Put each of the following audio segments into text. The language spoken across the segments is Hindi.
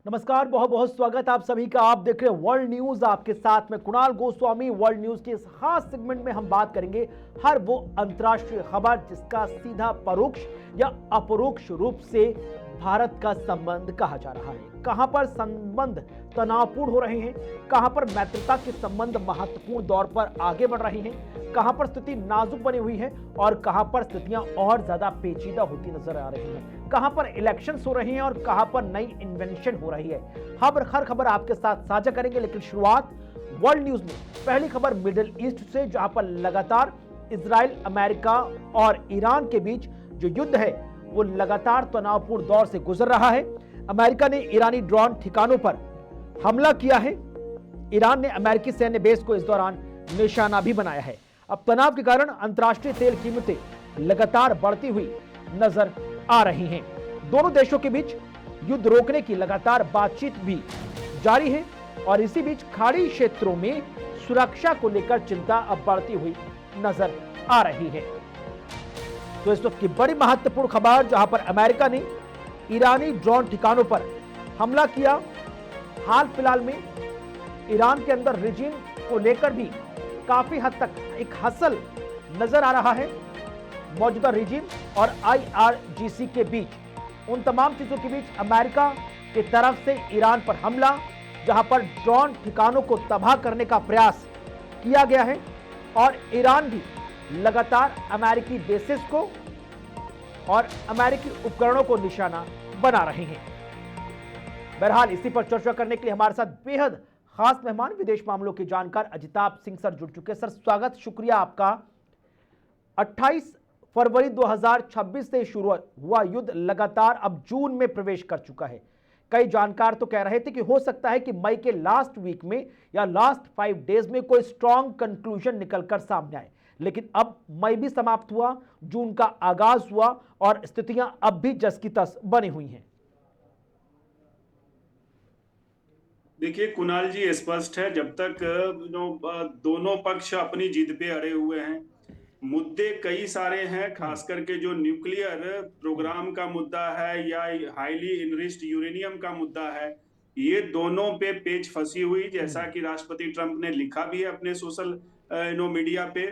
नमस्कार, बहुत बहुत स्वागत आप सभी का। आप देख रहे हैं वर्ल्ड न्यूज, आपके साथ में कुणाल गोस्वामी। वर्ल्ड न्यूज के इस खास सेगमेंट में हम बात करेंगे हर वो अंतर्राष्ट्रीय खबर जिसका सीधा परोक्ष या अपरोक्ष रूप से भारत का संबंध कहा जा रहा है। कहां पर संबंध तनावपूर्ण हो रहे हैं, कहां पर मैत्रिता के संबंध महत्वपूर्ण दौर पर आगे बढ़ रहे हैं, कहां पर स्थिति नाजुक बनी हुई है और कहां पर स्थितियां और ज्यादा पेचीदा होती नजर आ रही हैं, कहां पर इलेक्शंस हो रहे हैं और कहां पर नई इन्वेंशन हो रही है। हर खबर आपके साथ साझा करेंगे, लेकिन शुरुआत वर्ल्ड न्यूज में पहली खबर मिडिल ईस्ट से, जहां पर लगातार इजराइल, अमेरिका और ईरान के बीच जो युद्ध है वो लगातार तनावपूर्ण दौर से गुजर रहा है। अमेरिका ने ईरानी ड्रोन ठिकानों पर हमला किया है। ईरान ने अमेरिकी सैन्य बेस को इस दौरान निशाना भी बनाया है। अब तनाव के कारण अंतर्राष्ट्रीय तेल कीमतें लगातार बढ़ती हुई नजर आ रही हैं। दोनों देशों के बीच युद्ध रोकने की लगातार बातचीत भी जारी है और इसी बीच खाड़ी क्षेत्रों में सुरक्षा को लेकर चिंता अब बढ़ती हुई नजर आ रही है। तो इस वक्त की बड़ी महत्वपूर्ण खबर, जहां पर अमेरिका ने ईरानी ड्रोन ठिकानों पर हमला किया। हाल फिलहाल में ईरान के अंदर रिजीम को लेकर भी काफी हद तक एक हसल नजर आ रहा है। मौजूदा रिजीम और IRGC के बीच, उन तमाम चीजों के बीच अमेरिका की तरफ से ईरान पर हमला, जहां पर ड्रोन ठिकानों को तबाह करने का प्रयास किया गया है और ईरान भी लगातार अमेरिकी बेसिस को और अमेरिकी उपकरणों को निशाना बना रहे हैं। बहरहाल इसी पर चर्चा करने के लिए हमारे साथ बेहद खास मेहमान, विदेश मामलों के जानकार अजिताभ सिंह सर जुड़ चुके हैं। सर स्वागत, शुक्रिया आपका। 28 फरवरी 2026 से शुरू हुआ युद्ध लगातार अब जून में प्रवेश कर चुका है। कई जानकार तो कह रहे थे कि हो सकता है कि मई के लास्ट वीक में या लास्ट 5 डेज में कोई स्ट्रॉन्ग कंक्लूजन निकलकर सामने आए, लेकिन अब मई भी समाप्त हुआ, जून का आगाज हुआ और स्थितियां अब भी जस की तस बनी हुई हैं। देखिए कुणाल जी, स्पष्ट है जब तक दोनों पक्ष अपनी जिद पे अड़े हुए हैं। मुद्दे कई सारे हैं, खास करके जो न्यूक्लियर प्रोग्राम का मुद्दा है या हाईली इनरिच्ड यूरेनियम का मुद्दा है, ये दोनों पे पेच फंसी हुई, जैसा कि राष्ट्रपति ट्रंप ने लिखा भी है अपने सोशल मीडिया पे।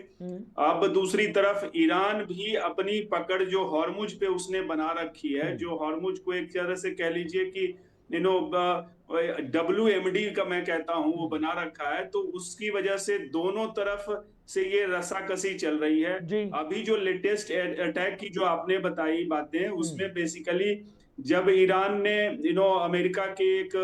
अब दूसरी तरफ ईरान भी अपनी पकड़ जो हॉर्मुज पे उसने बना रखी है, जो हॉर्मुज को एक तरह से कह लीजिए कि WMD का मैं कहता हूं वो बना रखा है, तो उसकी वजह से दोनों तरफ से ये रसाकसी चल रही है। अभी जो लेटेस्ट अटैक की जो आपने बताई बातें, उसमें बेसिकली जब ईरान ने अमेरिका के एक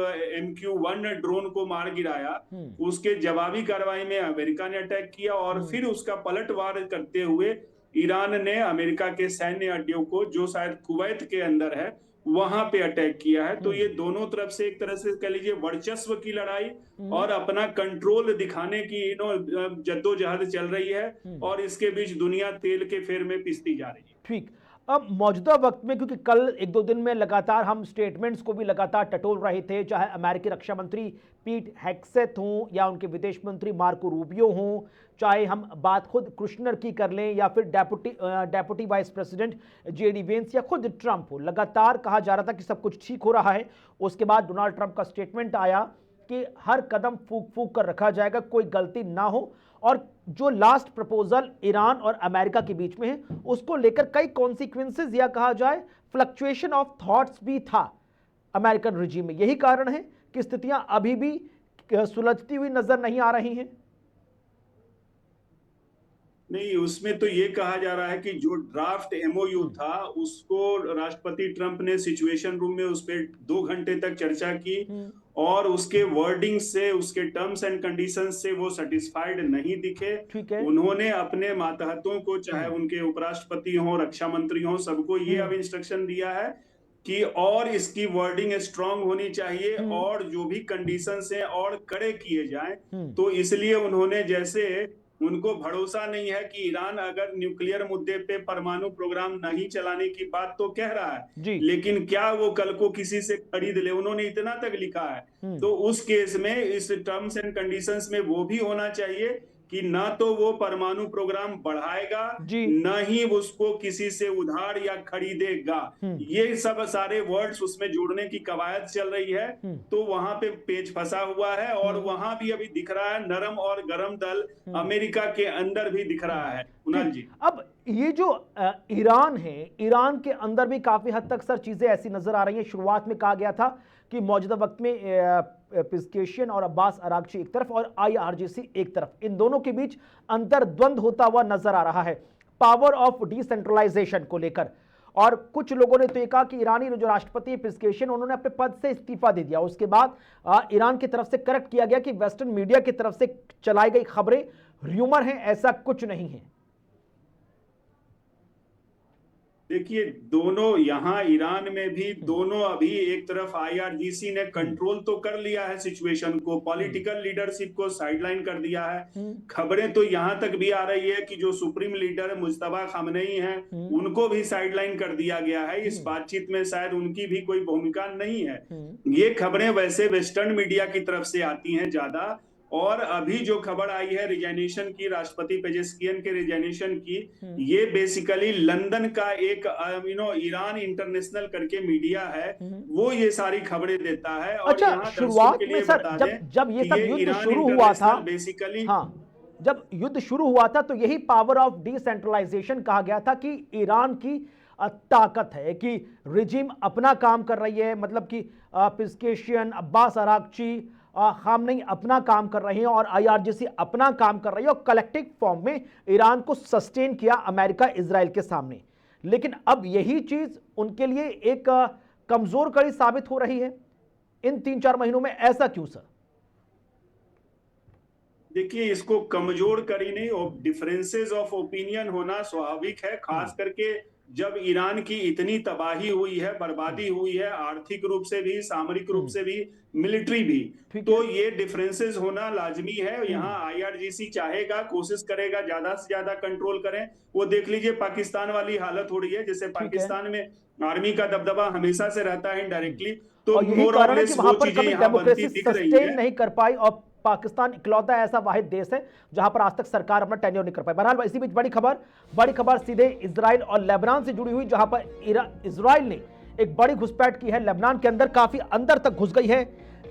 MQ-1 ड्रोन को मार गिराया, उसके जवाबी कार्रवाई में अमेरिका ने अटैक किया और फिर उसका पलटवार करते हुए ईरान ने अमेरिका के सैन्य अड्डों को, जो शायद कुवैत के अंदर है, वहां पे अटैक किया है। तो ये दोनों तरफ से एक तरह से कह लीजिए वर्चस्व की लड़ाई और अपना कंट्रोल दिखाने की जद्दोजहद चल रही है और इसके बीच दुनिया तेल के फेर में पिसती जा रही है। ठीक, अब मौजूदा वक्त में, क्योंकि कल एक दो दिन में लगातार हम स्टेटमेंट्स को भी लगातार टटोल रहे थे, चाहे अमेरिकी रक्षा मंत्री पीट हेग्सेथ हों या उनके विदेश मंत्री मार्को रूबियो हों, चाहे हम बात खुद कुशनर की कर लें या फिर deputy vice president JD Vance या खुद ट्रंप हो, लगातार कहा जा रहा था कि सब कुछ ठीक हो रहा है। उसके बाद डोनाल्ड ट्रंप का स्टेटमेंट आया कि हर कदम फूक फूक कर रखा जाएगा, कोई गलती ना हो, और जो लास्ट प्रपोजल ईरान और अमेरिका के बीच में है उसको लेकर कई कॉन्सिक्वेंसेस या कहा जाए फ्लक्चुएशन ऑफ थॉट्स भी था अमेरिकन रिजीम में। यही कारण है कि स्थितियां अभी भी सुलझती हुई नजर नहीं आ रही हैं। नहीं, उसमें तो ये कहा जा रहा है कि जो ड्राफ्ट MOU था उसको राष्ट्रपति ट्रंप ने सिचुएशन रूम में उस पर 2 घंटे तक चर्चा की और उसके वर्डिंग से, उसके टर्म्स एंड कंडीशंस से वो सेटिस्फाइड नहीं दिखे। उन्होंने अपने मातहतों को, चाहे उनके उपराष्ट्रपति हों, रक्षा मंत्री हों, सबको ये अब इंस्ट्रक्शन दिया है कि और इसकी वर्डिंग स्ट्रांग होनी चाहिए और जो भी कंडीशंस हैं और कड़े किए जाएं। तो इसलिए उन्होंने, जैसे उनको भरोसा नहीं है कि ईरान अगर न्यूक्लियर मुद्दे पे परमाणु प्रोग्राम नहीं चलाने की बात तो कह रहा है, लेकिन क्या वो कल को किसी से खरीद ले, उन्होंने इतना तक लिखा है। तो उस केस में इस टर्म्स एंड कंडीशंस में वो भी होना चाहिए कि न तो वो परमाणु प्रोग्राम बढ़ाएगा, जी। न ही उसको किसी से उधार या खरीदेगा। ये सब सारे वर्ड्स उसमें जोड़ने की कवायद चल रही है। तो वहां पे पेच फंसा हुआ है और वहां भी अभी दिख रहा है नरम और गरम दल अमेरिका के अंदर भी दिख रहा है। कुणाल ठीक। जी, अब ये जो ईरान है, ईरान के अंदर भी काफी हद तक सर चीजें ऐसी नजर आ रही हैं। शुरुआत में कहा गया था कि मौजूदा वक्त में पिस्केशियन और अब्बास अरागची एक तरफ और आईआरजीसी एक तरफ, इन दोनों के बीच अंतर्द्वंद होता हुआ नजर आ रहा है पावर ऑफ डिसेंट्रलाइजेशन को लेकर। और कुछ लोगों ने तो ये कहा कि ईरानी जो राष्ट्रपति पिस्केशियन, उन्होंने अपने पद से इस्तीफा दे दिया। उसके बाद ईरान की तरफ से करेक्ट किया गया कि वेस्टर्न मीडिया की तरफ से चलाई गई खबरें र्यूमर हैं, ऐसा कुछ नहीं है। देखिए दोनों यहाँ ईरान में भी दोनों अभी एक तरफ आईआरजीसी ने कंट्रोल तो कर लिया है सिचुएशन को, पॉलिटिकल लीडरशिप को साइडलाइन कर दिया है। खबरें तो यहाँ तक भी आ रही है कि जो सुप्रीम लीडर मुज्तबा खामनेई हैं उनको भी साइडलाइन कर दिया गया है। इस बातचीत में शायद उनकी भी कोई भूमिका नहीं है। ये खबरें वैसे वेस्टर्न मीडिया की तरफ से आती हैं ज्यादा। और अभी जो खबर आई है रिजाइनेशन की, राष्ट्रपति पेजेस्कियन के रिजाइनेशन की, ये बेसिकली लंदन का एक ईरान इंटरनेशनल करके मीडिया है, वो ये सारी खबरें देता है। और अच्छा, यहाँ शुरुआत में सर जब ये सब युद्ध शुरू हुआ था, बेसिकली जब युद्ध शुरू हुआ था तो यही पावर ऑफ डिसेंट्रलाइजेशन कहा गया था कि ईरान की ताकत है कि रिजीम अपना काम कर रही है, मतलब कि पिस्केशियन, अब्बास अरागची, खामनेई अपना काम कर रहे हैं और आईआरजीसी अपना काम कर रही है और कलेक्टिव फॉर्म में ईरान को सस्टेन किया अमेरिका इजराइल के सामने। लेकिन अब यही चीज उनके लिए एक कमजोर कड़ी साबित हो रही है इन 3-4 महीनों में, ऐसा क्यों सर? देखिए इसको कमजोर कड़ी नहीं, डिफरेंसेस ऑफ ओपिनियन होना स्वाभाविक है, खास करके जब ईरान की इतनी तबाही हुई है, बर्बादी हुई है, आर्थिक रूप से भी, सामरिक रूप से भी, मिलिट्री भी, तो ये डिफरेंसेस होना लाजमी है। यहाँ आईआरजीसी चाहेगा, कोशिश करेगा ज्यादा से ज्यादा कंट्रोल करें। वो देख लीजिए पाकिस्तान वाली हालत हो रही है, जैसे पाकिस्तान में आर्मी का दबदबा हमेशा से रहता है इनडायरेक्टली, तो मोर और लेस वो चीजें यहाँ बनती दिख रही है। नहीं कर पाई और पाकिस्तान इकलौता ऐसा वाहिद देश है जहां पर आज तक सरकार अपना टेन्योर नहीं कर पाई। बहरहाल इसी बीच बड़ी खबर सीधे इजराइल और लेबनान से जुड़ी हुई, जहां पर इजराइल ने एक बड़ी घुसपैठ की है लेबनान के अंदर, काफी अंदर तक घुस गई है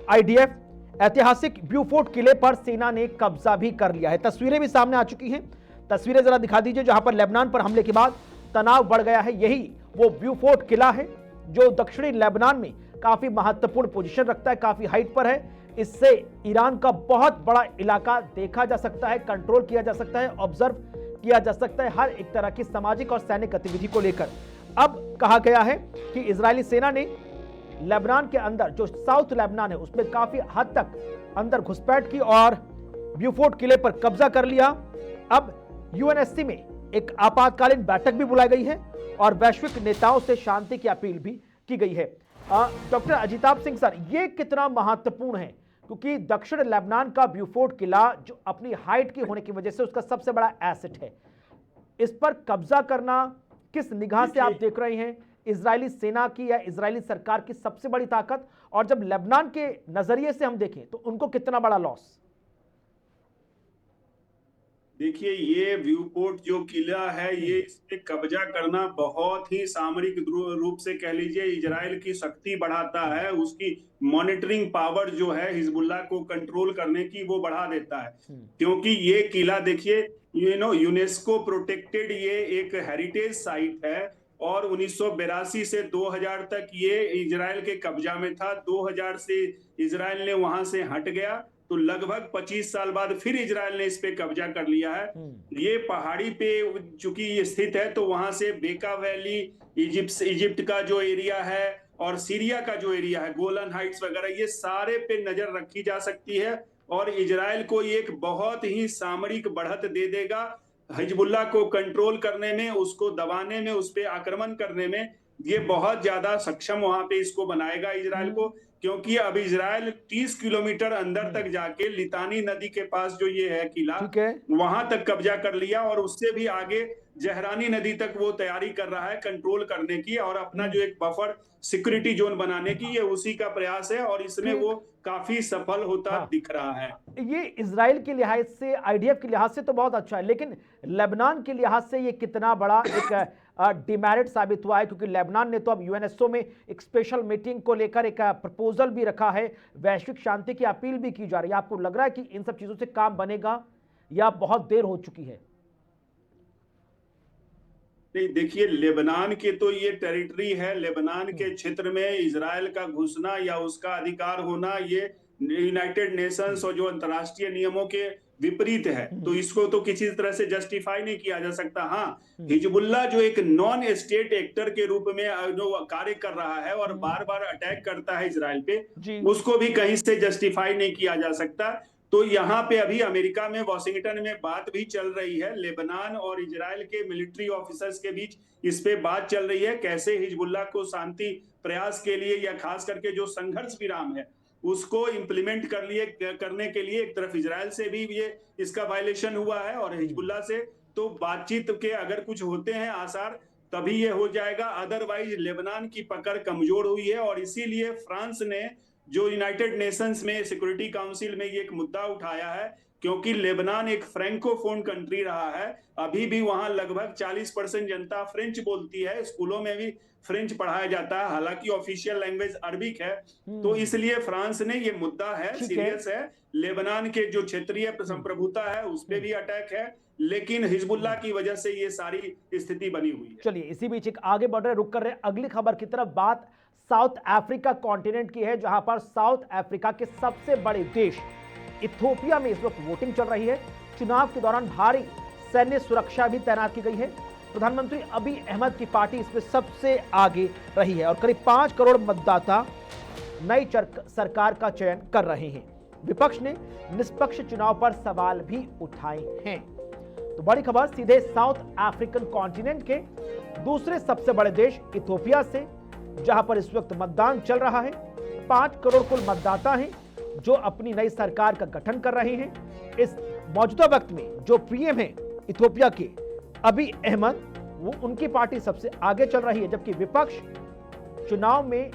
आईडीएफ। ऐतिहासिक ब्यूफोर्ट किले पर सेना ने कब्जा भी कर लिया है। तस्वीरें भी सामने आ चुकी हैं, तस्वीरें जरा दिखा दीजिए, जहां पर लेबनान पर हमले के बाद तनाव बढ़ गया है। यही वो ब्यूफोर्ट किला है जो दक्षिणी लेबनान में काफी महत्वपूर्ण पोजीशन रखता है, काफी हाइट पर है। इससे ईरान का बहुत बड़ा इलाका देखा जा सकता है, कंट्रोल किया जा सकता है, ऑब्जर्व किया जा सकता है हर एक तरह की सामाजिक और सैनिक गतिविधि को लेकर। अब कहा गया है कि इजरायली सेना ने लेबनान के अंदर, जो साउथ लेबनान है, उसमें काफी हद तक अंदर घुसपैठ की और ब्यूफोर्ट किले पर कब्जा कर लिया। अब यूएनएससी में एक आपातकालीन बैठक भी बुलाई गई है और वैश्विक नेताओं से शांति की अपील भी की गई है। डॉक्टर अजिताभ सिंह सर, ये कितना महत्वपूर्ण है, क्योंकि दक्षिण लेबनान का ब्यूफोर्ट किला जो अपनी हाइट की होने की वजह से उसका सबसे बड़ा एसेट है, इस पर कब्जा करना किस निगाह से आप देख रहे हैं? इजरायली सेना की या इजरायली सरकार की सबसे बड़ी ताकत, और जब लेबनान के नजरिए से हम देखें तो उनको कितना बड़ा लॉस? देखिए ये व्यूपोर्ट जो किला है, ये इस पे कब्जा करना बहुत ही सामरिक रूप से कह लीजिए इजराइल की शक्ति बढ़ाता है, उसकी मॉनिटरिंग पावर जो है हिजबुल्लाह को कंट्रोल करने की वो बढ़ा देता है। क्योंकि ये किला देखिए यूनेस्को प्रोटेक्टेड ये एक हेरिटेज साइट है और 1982 से 2000 तक ये इजराइल के कब्जा में था। 2000 से इजराइल ने वहां से हट गया तो लगभग 25 साल बाद फिर इजराइल ने इस पे कब्जा कर लिया है। ये पहाड़ी पे चूंकि ये स्थित है तो वहां से बेका वैली, इजिप्ट का जो एरिया है और सीरिया का जो एरिया है, गोलन हाइट्स वगैरह, ये सारे पे नजर रखी जा सकती है और इजराइल को एक बहुत ही सामरिक बढ़त दे देगा हिजबुल्लाह को कंट्रोल करने में, उसको दबाने में, उस पे आक्रमण करने में। ये बहुत ज्यादा सक्षम वहां पे इसको बनाएगा इजराइल को, क्योंकि अब इजराइल 30 किलोमीटर अंदर तक जाके लितानी नदी के पास जो ये है किला, ठीक है। वहां तक कब्जा कर लिया और उससे भी आगे जहरानी नदी तक वो तैयारी कर रहा है कंट्रोल करने की और अपना जो एक बफर सिक्योरिटी जोन बनाने की, ये उसी का प्रयास है और इसमें ठीक। वो काफी सफल होता हाँ। दिख रहा है। ये इजराइल के लिहाज से, आईडीएफ के लिहाज से तो बहुत अच्छा है, लेकिन लेबनान के लिहाज से ये कितना बड़ा एक डिमेरिट साबित हुआ है? क्योंकि लेबनान ने तो अब यूएनएसओ में एक स्पेशल मीटिंग को लेकर एक प्रपोजल भी रखा है, वैश्विक शांति की अपील भी की जा रही है। आपको लग रहा है कि इन सब चीजों से काम बनेगा या बहुत देर हो चुकी है? नहीं, देखिए, लेबनान के तो ये टेरिटरी है, लेबनान के क्षेत्र में इजराइल का घुसना या उसका अधिकार होना ये यूनाइटेड नेशंस और जो अंतर्राष्ट्रीय नियमों के विपरीत है, तो इसको तो किसी तरह से जस्टिफाई नहीं किया जा सकता। हाँ, हिजबुल्लाह जो एक नॉन स्टेट एक्टर के रूप में जो कार्य कर रहा है और बार बार अटैक करता है इजराइल पे, उसको भी कहीं से जस्टिफाई नहीं किया जा सकता। तो यहाँ पे अभी अमेरिका में, वॉशिंगटन में बात भी चल रही है, लेबनान और इजराइल के मिलिट्री ऑफिसर्स के बीच इस पे बात चल रही है, कैसे हिजबुल्लाह को शांति प्रयास के लिए या खास करके जो संघर्ष विराम है उसको इम्प्लीमेंट करने के लिए एक तरफ इजराइल से भी ये इसका वायलेशन हुआ है और हिजबुल्लाह से तो बातचीत के अगर कुछ होते हैं आसार तभी ये हो जाएगा, अदरवाइज लेबनान की पकड़ कमजोर हुई है और इसीलिए फ्रांस ने जो यूनाइटेड नेशंस में सिक्योरिटी काउंसिल में ये एक मुद्दा उठाया है, क्योंकि लेबनान एक फ्रैंकोफोन कंट्री रहा है, अभी भी वहां लगभग 40% जनता फ्रेंच बोलती है, स्कूलों में भी फ्रेंच पढ़ाया जाता है, हालांकि ऑफिशियल लैंग्वेज अरबिक है। तो इसलिए फ्रांस ने ये मुद्दा है, सीरियस है, लेबनान के जो क्षेत्रीय संप्रभुता है उस पर भी अटैक है, लेकिन हिजबुल्लाह की वजह से ये सारी स्थिति बनी हुई है। चलिए, इसी बीच एक आगे बढ़ रहे, रुक कर रहे अगली खबर की तरफ। बात साउथ अफ्रीका कॉन्टिनेंट की है, जहां पर साउथ अफ्रीका के सबसे बड़े देश इथियोपिया में इस वक्त वोटिंग चल रही है। चुनाव के दौरान भारी सैन्य सुरक्षा भी तैनात की गई है। प्रधानमंत्री अबी अहमद की पार्टी इसमें सबसे आगे रही है और करीब 5 करोड़ मतदाता नई सरकार का चयन कर रहे हैं। विपक्ष ने निष्पक्ष चुनाव पर सवाल भी उठाए हैं। तो बड़ी खबर सीधे साउथ अफ्रीकन कॉन्टिनेंट के दूसरे सबसे बड़े देश इथियोपिया से, जहां पर इस वक्त मतदान चल रहा है। 5 करोड़ कुल मतदाता हैं जो अपनी नई सरकार का गठन कर रहे हैं। इस मौजूदा वक्त में जो पीएम हैं इथियोपिया के, अबी अहमद, वो उनकी पार्टी सबसे आगे चल रही है, जबकि विपक्ष चुनाव में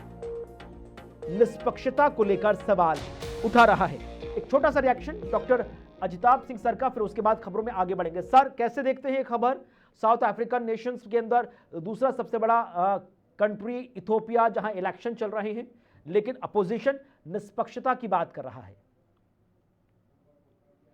निष्पक्षता को लेकर सवाल उठा रहा है। एक छोटा सा reaction doctor Ajitabh Singh sir का, फिर उसके बाद खबरों में आगे बढ़ेंगे। सर, कैसे देखते हैं ये खबर? साउथ अफ्रीकन नेशंस के अंदर दूसरा सबसे बड़ा कंट्री इथियोपिया, जहां इलेक्शन चल रहे हैं लेकिन अपोजिशन निष्पक्षता की बात कर रहा है।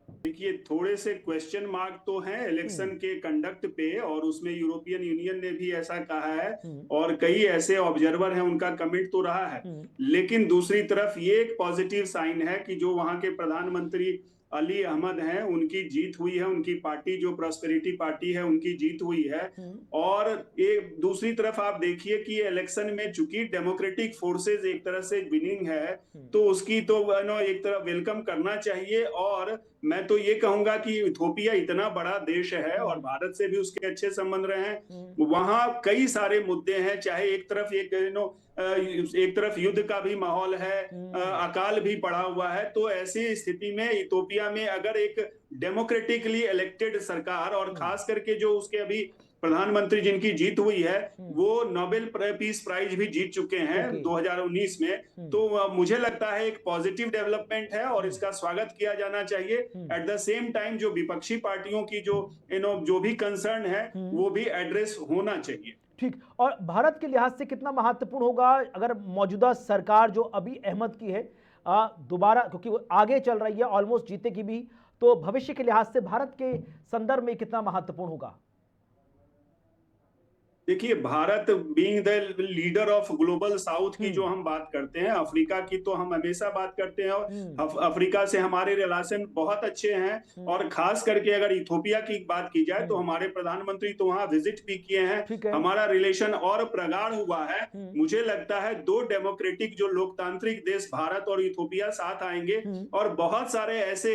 देखिए, थोड़े से क्वेश्चन मार्क तो हैं इलेक्शन के कंडक्ट पे और उसमें यूरोपियन यूनियन ने भी ऐसा कहा है और कई ऐसे ऑब्जर्वर हैं, उनका कमिट तो रहा है। लेकिन दूसरी तरफ ये एक पॉजिटिव साइन है कि जो वहां के प्रधानमंत्री अली अहमद हैं, उनकी जीत हुई है, उनकी पार्टी जो प्रॉस्पेरिटी पार्टी है उनकी जीत हुई है। और एक दूसरी तरफ आप देखिए कि इलेक्शन में चूंकि डेमोक्रेटिक फोर्सेस एक तरह से विनिंग है, तो उसकी तो एक तरफ वेलकम करना चाहिए। और मैं तो ये कहूंगा कि इथियोपिया इतना बड़ा देश है और भारत से भी उसके अच्छे संबंध रहे हैं, वहां कई सारे मुद्दे हैं, चाहे एक तरफ युद्ध का भी माहौल है, अकाल भी पड़ा हुआ है। तो ऐसी स्थिति में इथियोपिया में अगर एक डेमोक्रेटिकली इलेक्टेड सरकार और खास करके जो उसके अभी प्रधानमंत्री जिनकी जीत हुई है, वो नोबेल पीस प्राइज भी जीत चुके हैं 2019 में, तो मुझे लगता है एक पॉजिटिव डेवलपमेंट है और इसका स्वागत किया जाना चाहिए। एट द सेम टाइम जो विपक्षी पार्टियों की जो भी कंसर्न है वो भी एड्रेस होना चाहिए। ठीक। और भारत के लिहाज से कितना महत्वपूर्ण होगा अगर मौजूदा सरकार जो अबी अहमद की है दोबारा, क्योंकि वो आगे चल रही है, ऑलमोस्ट जीतेगी भी, तो भविष्य के लिहाज से भारत के संदर्भ में कितना महत्वपूर्ण होगा? देखिए, Bharat being the leader of global south की जो हम बात करते हैं, अफ्रीका की तो हम हमेशा बात करते हैं और अफ्रीका से हमारे रिलेशन बहुत अच्छे हैं। और खास करके अगर इथियोपिया की बात की जाए तो हमारे प्रधानमंत्री तो वहां विजिट भी किए हैं, हमारा रिलेशन और प्रगाढ़ हुआ है। मुझे लगता है 2 डेमोक्रेटिक जो लोकतांत्रिक देश भारत और इथियोपिया साथ आएंगे और बहुत सारे ऐसे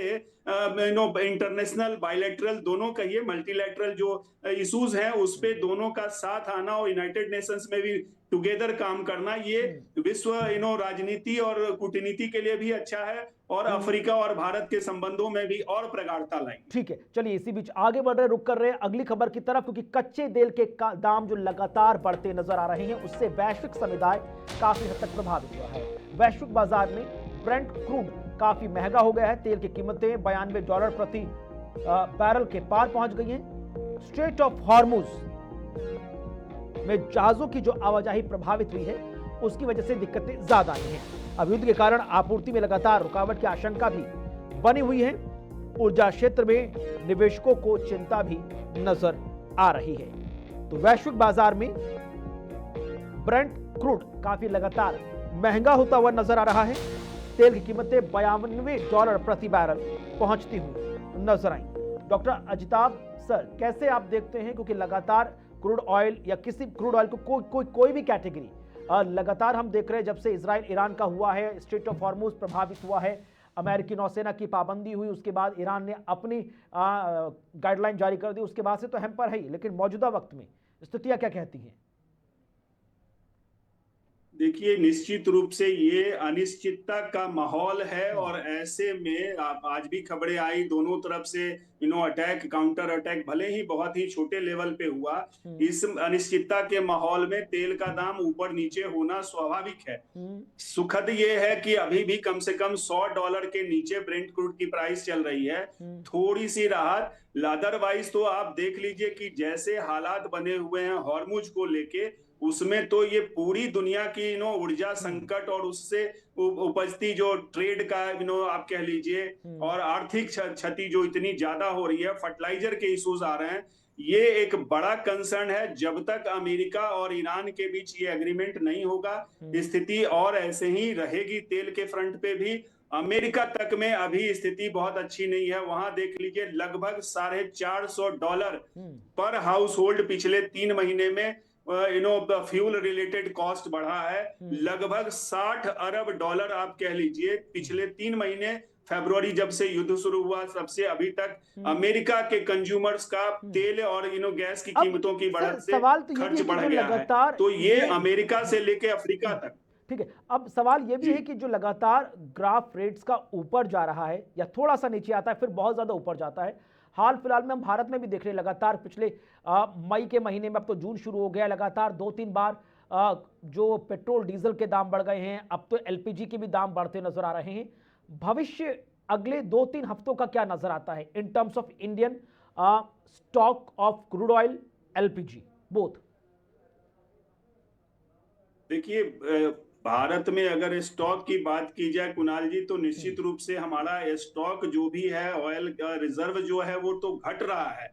इंटरनेशनल, बायलैटरल, दोनों कहिए मल्टीलैटरल जो इश्यूज हैं उस पे दोनों का साथ साथ आना और यूनाइटेड नेशंस में भी टुगेदर काम करना, ये विश्व राजनीति और कूटनीति के लिए भी अच्छा है और अफ्रीका और भारत के संबंधों में भी और प्रगाढ़ता लाएंगे। ठीक है, चलिए इसी बीच आगे बढ़ रहे, रुक कर रहे हैं अगली खबर की तरफ, क्योंकि कच्चे तेल के दाम जो लगातार बढ़ते नजर आ रहे हैं उससे वैश्विक समुदाय काफी हद तक प्रभावित हुआ है। वैश्विक बाजार में ब्रेंट क्रूड काफी महंगा हो गया है। तेल की कीमतें $92 प्रति बैरल के पार पहुंच गई हैं। स्ट्रेट ऑफ हॉर्मुज में जहाजों की जो आवाजाही प्रभावित हुई है उसकी वजह से दिक्कतें ज्यादा आई हैं। अब युद्ध के कारण आपूर्ति में लगातार रुकावट की आशंका भी बनी हुई है। ऊर्जा क्षेत्र में निवेशकों को चिंता भी नजर आ रही है। तो वैश्विक बाजार में ब्रेंट क्रूड काफी लगातार महंगा होता हुआ नजर आ रहा है। तेल की कीमतें $92 प्रति बैरल पहुंचती हुई नजर आई। डॉक्टर अजिताभ सर, कैसे आप देखते हैं, क्योंकि लगातार क्रूड ऑयल या किसी क्रूड ऑयल को कोई भी कैटेगरी लगातार हम देख रहे हैं, जब से इजराइल ईरान का हुआ है, स्ट्रेट ऑफ हॉर्मुज प्रभावित हुआ है, अमेरिकी नौसेना की पाबंदी हुई, उसके बाद ईरान ने अपनी गाइडलाइन जारी कर दी, उसके बाद से तो हैम्पर है ही, लेकिन मौजूदा वक्त में स्थितियां क्या कहती हैं? देखिए, निश्चित रूप से ये अनिश्चितता का माहौल है और ऐसे में आज भी खबरें आई दोनों तरफ से अटैक, काउंटर अटैक, भले ही बहुत ही छोटे लेवल पे हुआ, इस अनिश्चितता के माहौल में तेल का दाम ऊपर नीचे होना स्वाभाविक है। सुखद ये है कि अभी भी कम से कम $100 के नीचे ब्रेंट क्रूड की प्राइस चल रही है, थोड़ी सी राहत। अदरवाइज तो आप देख लीजिए कि जैसे हालात बने हुए हैं हॉर्मुज को लेके, उसमें तो ये पूरी दुनिया की ऊर्जा संकट और उससे उपजती जो ट्रेड का आप कह लीजिए और आर्थिक क्षति जो इतनी ज्यादा हो रही है, फर्टिलाइजर के इश्यूज आ रहे हैं, ये एक बड़ा कंसर्न है। जब तक अमेरिका और ईरान के बीच ये एग्रीमेंट नहीं होगा, स्थिति और ऐसे ही रहेगी। तेल के फ्रंट पे भी अमेरिका तक में अभी स्थिति बहुत अच्छी नहीं है। वहां देख लीजिए लगभग $450 पर हाउस होल्ड पिछले 3 महीने में फ्यूल रिलेटेड कॉस्ट बढ़ा है। लगभग $60 अरब आप कह लीजिए पिछले 3 महीने, फरवरी जब से युद्ध शुरू हुआ सबसे अभी तक अमेरिका के कंज्यूमर्स का तेल और गैस की कीमतों की बढ़त से खर्च बढ़ गया है। तो ये अमेरिका से लेके अफ्रीका तक। ठीक है, अब सवाल ये भी है कि जो लगातार ग्राफ रेट्स का ऊपर जा रहा है या थोड़ा सा नीचे आता है फिर बहुत ज्यादा ऊपर जाता है, हाल फिलहाल में हम भारत में भी देख रहे हैं लगातार पिछले मई के महीने में, अब तो जून शुरू हो गया, लगातार 2-3 बार जो पेट्रोल डीजल के दाम बढ़ गए हैं, अब तो एलपीजी के भी दाम बढ़ते नजर आ रहे हैं। भविष्य अगले 2-3 हफ्तों का क्या नजर आता है in terms of Indian stock of crude oil, LPG both? देखिए, भारत में अगर स्टॉक की बात की जाए कुणाल जी, तो निश्चित रूप से हमारा स्टॉक जो भी है, ऑयल का रिजर्व जो है वो तो घट रहा है,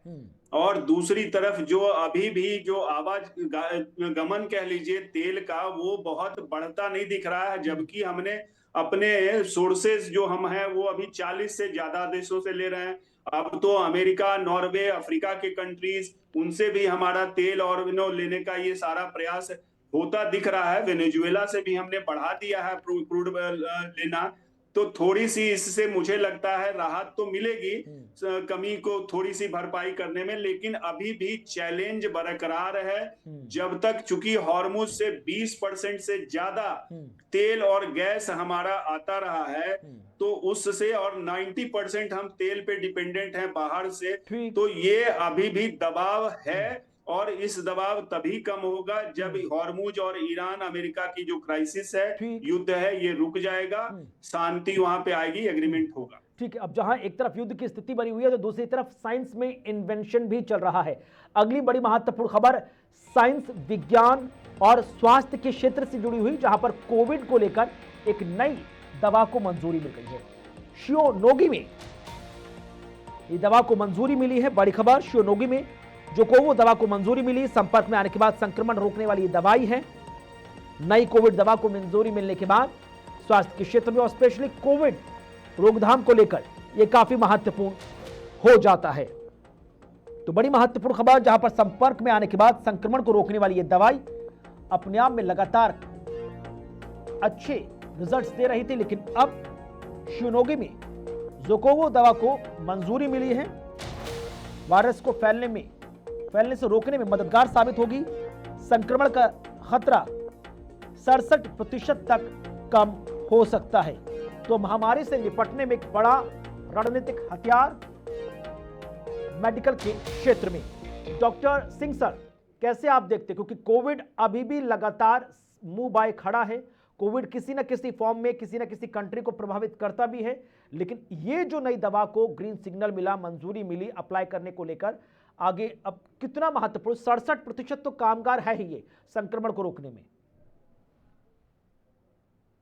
और दूसरी तरफ जो अभी भी जो आवागमन कह लीजिए तेल का, वो बहुत बढ़ता नहीं दिख रहा है। जबकि हमने अपने सोर्सेज जो हम हैं वो अभी 40 से ज्यादा देशों से ले रहे हैं। अब तो अमेरिका, नॉर्वे, अफ्रीका के कंट्रीज, उनसे भी हमारा तेल और लेने का ये सारा प्रयास होता दिख रहा है। वेनेजुएला से भी हमने बढ़ा दिया है क्रूड लेना। तो थोड़ी सी इससे मुझे लगता है राहत तो मिलेगी, कमी को थोड़ी सी भरपाई करने में, लेकिन अभी भी चैलेंज बरकरार है। जब तक चूंकि हॉर्मुज से 20% से ज्यादा तेल और गैस हमारा आता रहा है, तो उससे और 90% हम तेल पे डिपेंडेंट हैं बाहर से, तो ये अभी भी दबाव है। और इस दबाव तभी कम होगा जब हॉर्मुज और ईरान अमेरिका की जो क्राइसिस है, युद्ध है, ये रुक जाएगा, शांति वहां पे आएगी, एग्रीमेंट होगा। ठीक है, अब जहां एक तरफ युद्ध की स्थिति बनी हुई है तो दूसरी तरफ साइंस में इन्वेंशन भी चल रहा है। अगली बड़ी महत्वपूर्ण खबर साइंस, विज्ञान और स्वास्थ्य के क्षेत्र से जुड़ी हुई, जहां पर कोविड को लेकर एक नई दवा को मंजूरी मिल गई है। शियोनोगी में ये दवा को मंजूरी मिली है, बड़ी खबर। शियोनोगी में जोकोवो दवा को मंजूरी मिली, संपर्क में आने के बाद संक्रमण रोकने वाली दवाई है। नई कोविड दवा को मंजूरी मिलने के बाद स्वास्थ्य के क्षेत्र में और स्पेशली कोविड रोकथाम को लेकर यह काफी महत्वपूर्ण हो जाता है। तो बड़ी महत्वपूर्ण खबर, जहां पर संपर्क में आने के बाद संक्रमण को रोकने वाली यह दवाई अपने आप में लगातार अच्छे रिजल्ट्स दे रही थी, लेकिन अब शियोनोगी में जोकोवो दवा को मंजूरी मिली है। वायरस को फैलने से रोकने में मददगार साबित होगी। संक्रमण का खतरा 67% तक कम हो सकता है। तो महामारी से निपटने में एक बड़ा रणनीतिक हथियार मेडिकल के क्षेत्र में। डॉक्टर सिंह सर, कैसे आप देखते हैं, क्योंकि कोविड अभी भी लगातार मुंह बाए खड़ा है, कोविड किसी न किसी फॉर्म में किसी न किसी कंट्री को प्रभावित करता भी है, लेकिन ये जो नई दवा को ग्रीन सिग्नल मिला, मंजूरी मिली अप्लाई करने को लेकर, आगे अब कितना महत्वपूर्ण, 67% तो कामगार है ही ये संक्रमण को रोकने में।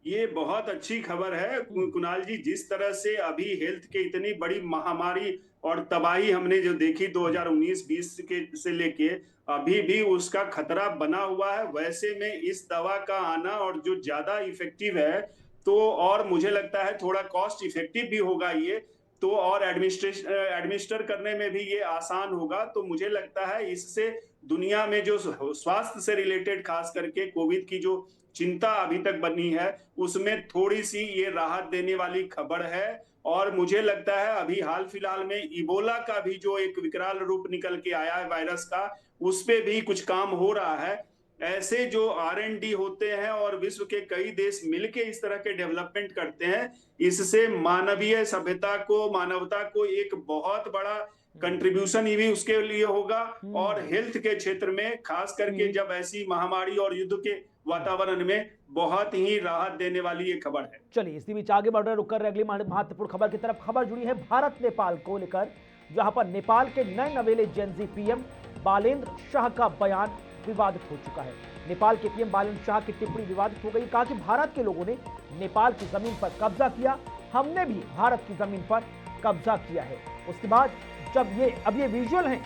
ये बहुत अच्छी खबर है कुणाल जी। जिस तरह से अभी हेल्थ के इतनी बड़ी महामारी और तबाही हमने जो देखी 2019-20 के से लेके अभी भी उसका खतरा बना हुआ है, वैसे में इस दवा का आना और जो ज्यादा इफेक्टिव है, तो और मुझे लगता है थोड़ा कॉस्ट इफेक्टिव भी होगा ये, तो और एडमिनिस्टर करने में भी ये आसान होगा। तो मुझे लगता है इससे दुनिया में जो स्वास्थ्य से रिलेटेड खास करके कोविड की जो चिंता अभी तक बनी है, उसमें थोड़ी सी ये राहत देने वाली खबर है। और मुझे लगता है अभी हाल फिलहाल में इबोला का भी जो एक विकराल रूप निकल के आया है वायरस का, उस पे भी कुछ काम हो रहा है। ऐसे जो R&D होते हैं और विश्व के कई देश मिलके इस तरह के डेवलपमेंट करते हैं, इससे मानवीय सभ्यता को, मानवता को एक बहुत बड़ा कंट्रीब्यूशन भी उसके लिए होगा। और हेल्थ के क्षेत्र में खास करके जब ऐसी महामारी और युद्ध के वातावरण में बहुत ही राहत देने वाली ये खबर है। चलिए इसी बीच आगे बढ़ रहे, रुक कर अगली महत्वपूर्ण खबर की तरफ। खबर जुड़ी है भारत नेपाल को लेकर, जहां पर नेपाल के नए नवेले जेनजी पीएम बालेंद्र शाह का बयान विवादित हो चुका है। नेपाल के पीएम बालेंद्र शाह की टिप्पणी विवादित हो गई। कहा कि भारत के लोगों ने नेपाल की जमीन पर कब्जा किया, हमने भी भारत की जमीन पर कब्जा किया है। उसके बाद जब ये विजुअल हैं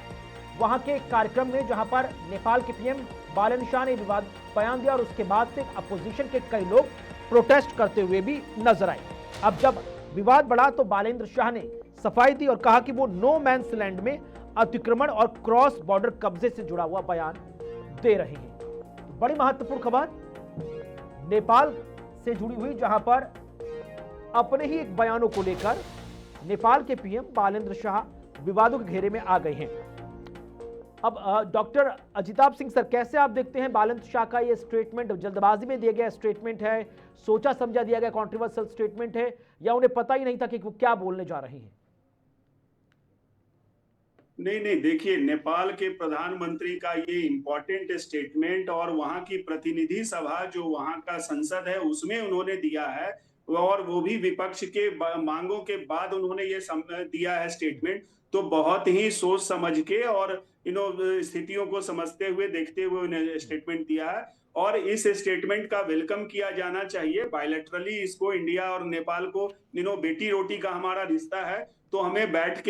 वहां के कार्यक्रम में, जहां पर नेपाल के पीएम बालेंद्र शाह ने विवादित बयान दिया और उसके बाद से अपोजिशन के कई लोग प्रोटेस्ट करते हुए भी नजर आए। अब जब विवाद बढ़ा तो बालेंद्र शाह ने सफाई दी और कहा कि वो नो मैन्स लैंड में अतिक्रमण और क्रॉस बॉर्डर कब्जे से जुड़ा हुआ बयान दे रहे हैं। बड़ी महत्वपूर्ण खबर नेपाल से जुड़ी हुई, जहां पर अपने ही एक बयानों को लेकर नेपाल के पीएम बालेंद्र शाह विवादों के घेरे में आ गए हैं। अब डॉक्टर अजिताभ सिंह सर, कैसे आप देखते हैं बालेंद्र शाह का ये स्टेटमेंट? जल्दबाजी में दिया गया स्टेटमेंट है, सोचा समझा दिया गया कंट्रोवर्शियल स्टेटमेंट है, या उन्हें पता ही नहीं था कि वो क्या बोलने जा रहे हैं? नहीं, देखिए, नेपाल के प्रधानमंत्री का ये इम्पोर्टेंट स्टेटमेंट और वहां की प्रतिनिधि सभा जो वहां का संसद है उसमें उन्होंने दिया है, और वो भी विपक्ष के मांगों के बाद उन्होंने ये दिया है स्टेटमेंट। तो बहुत ही सोच समझ के और स्थितियों को समझते हुए, देखते हुए उन्हें स्टेटमेंट दिया है। और इस स्टेटमेंट का वेलकम किया जाना चाहिए। बायलैटरली इसको इंडिया और नेपाल को बेटी रोटी का हमारा रिश्ता है, तो हमें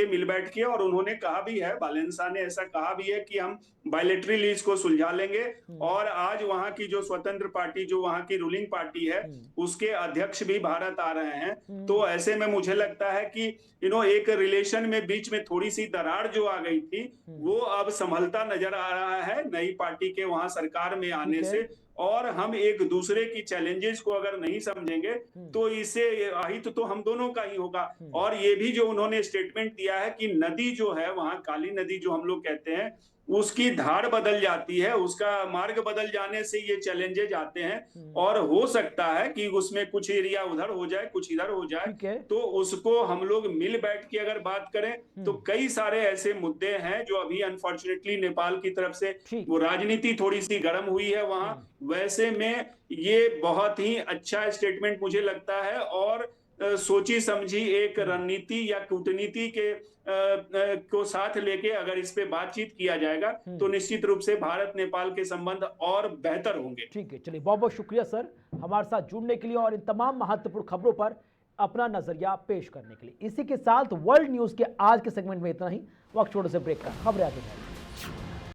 मिल बैठ के, और उन्होंने कहा भी है, बालेंद्र शाह ने ऐसा कहा भी है कि हम बायलैटरली इसको सुलझा लेंगे। और आज वहां की जो स्वतंत्र पार्टी, जो वहां की रूलिंग पार्टी है, उसके अध्यक्ष भी भारत आ रहे हैं। तो ऐसे में मुझे लगता है कि एक रिलेशन में बीच में थोड़ी सी दरार जो आ गई थी, वो अब संभलता नजर आ रहा है नई पार्टी के वहां सरकार में आने से। और हम एक दूसरे की चैलेंजेस को अगर नहीं समझेंगे तो इससे अहित तो हम दोनों का ही होगा। और ये भी जो उन्होंने स्टेटमेंट दिया है कि नदी जो है वहां, काली नदी जो हम लोग कहते हैं, उसकी धार बदल जाती है, उसका मार्ग बदल जाने से ये चैलेंजेज आते हैं। और हो सकता है कि उसमें कुछ एरिया उधर हो जाए, कुछ इधर हो जाए, तो उसको हम लोग मिल बैठ के अगर बात करें तो कई सारे ऐसे मुद्दे हैं जो अभी अनफॉर्चुनेटली नेपाल की तरफ से वो राजनीति थोड़ी सी गर्म हुई है वहां। वैसे में ये बहुत ही अच्छा स्टेटमेंट मुझे लगता है, और सोची समझी एक रणनीति या कूटनीति के को साथ लेके अगर इस पे बातचीत किया जाएगा तो निश्चित रूप से भारत नेपाल के संबंध और बेहतर होंगे। ठीक है, चलिए बहुत बहुत शुक्रिया सर हमारे साथ जुड़ने के लिए और इन तमाम महत्वपूर्ण खबरों पर अपना नजरिया पेश करने के लिए। इसी के साथ वर्ल्ड न्यूज के आज के सेगमेंट में इतना ही। वक्त छोड़ने से ब्रेक का, खबरें आगे बढ़ेंगी।